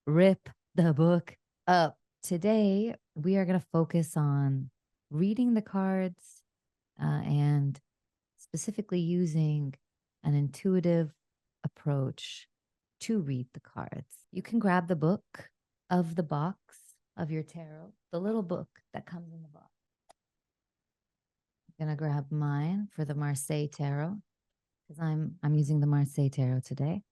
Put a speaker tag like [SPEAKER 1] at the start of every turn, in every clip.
[SPEAKER 1] rip the book up. Today, we are going to focus on reading the cards and specifically using an intuitive approach to read the cards. You can grab the book of the box of your tarot, the little book that comes in the box. I'm going to grab mine for the Marseille Tarot because I'm using the Marseille Tarot today.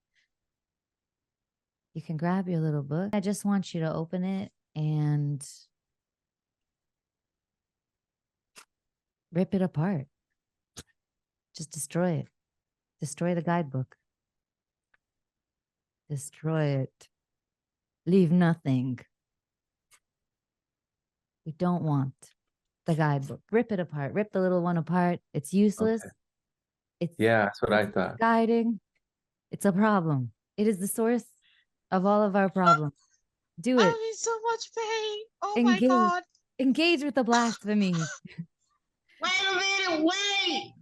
[SPEAKER 1] You can grab your little book. I just want you to open it and rip it apart. Just destroy it. Destroy the guidebook. Destroy it. Leave nothing. We don't want the guidebook. Rip it apart. Rip the little one apart. It's useless.
[SPEAKER 2] Okay. That's what I thought.
[SPEAKER 1] Guiding. It's a problem. It is the source of all of our problems. Do it.
[SPEAKER 3] I'm in so much pain. Oh
[SPEAKER 1] Engage.
[SPEAKER 3] my God.
[SPEAKER 1] Engage with the blasphemy.
[SPEAKER 4] Wait a minute. Wait.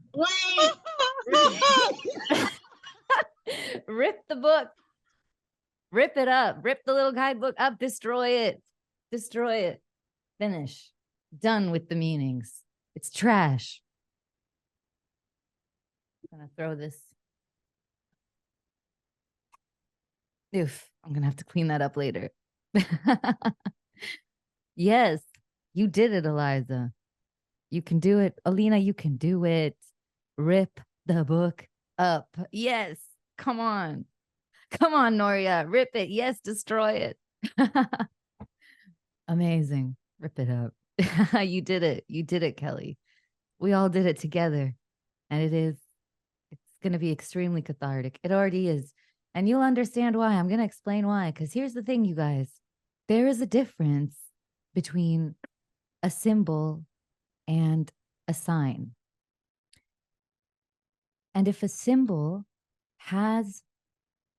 [SPEAKER 1] Rip the book. Rip it up. Rip the little guidebook up. Destroy it. Destroy it. Finish. Done with the meanings. It's trash. I'm going to throw this. Oof. I'm going to have to clean that up later. Yes, you did it, Eliza. You can do it. Alina, you can do it. Rip the book up. Yes. Come on. Come on, Noria. Rip it. Yes, destroy it. Amazing. Rip it up. You did it. You did it, Kelly. We all did it together. And it's going to be extremely cathartic. It already is. And you'll understand why. I'm going to explain why. Because here's the thing, you guys. There is a difference between a symbol and a sign. And if a symbol has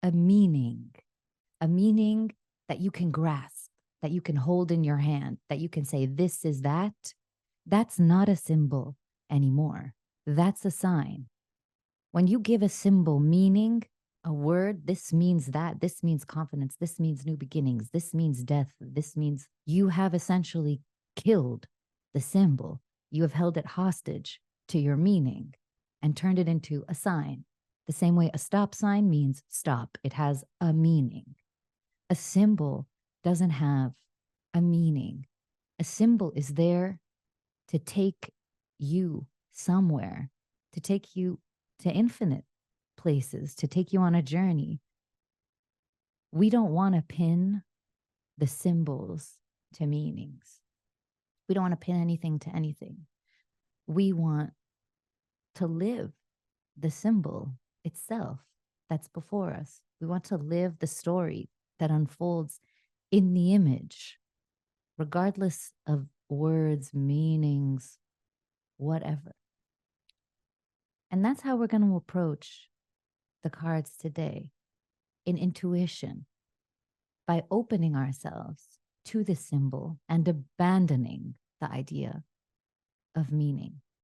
[SPEAKER 1] a meaning that you can grasp, that you can hold in your hand, that you can say, this is that, that's not a symbol anymore. That's a sign. When you give a symbol meaning, a word, this means that, this means confidence, this means new beginnings, this means death, this means you have essentially killed the symbol. You have held it hostage to your meaning and turned it into a sign. The same way a stop sign means stop. It has a meaning. A symbol doesn't have a meaning. A symbol is there to take you somewhere, to take you to infinite places, to take you on a journey. We don't want to pin the symbols to meanings. We don't want to pin anything to anything. We want to live the symbol itself that's before us. We want to live the story that unfolds in the image, regardless of words, meanings, whatever. And that's how we're going to approach the cards today, in intuition, by opening ourselves to the symbol and abandoning the idea of meaning.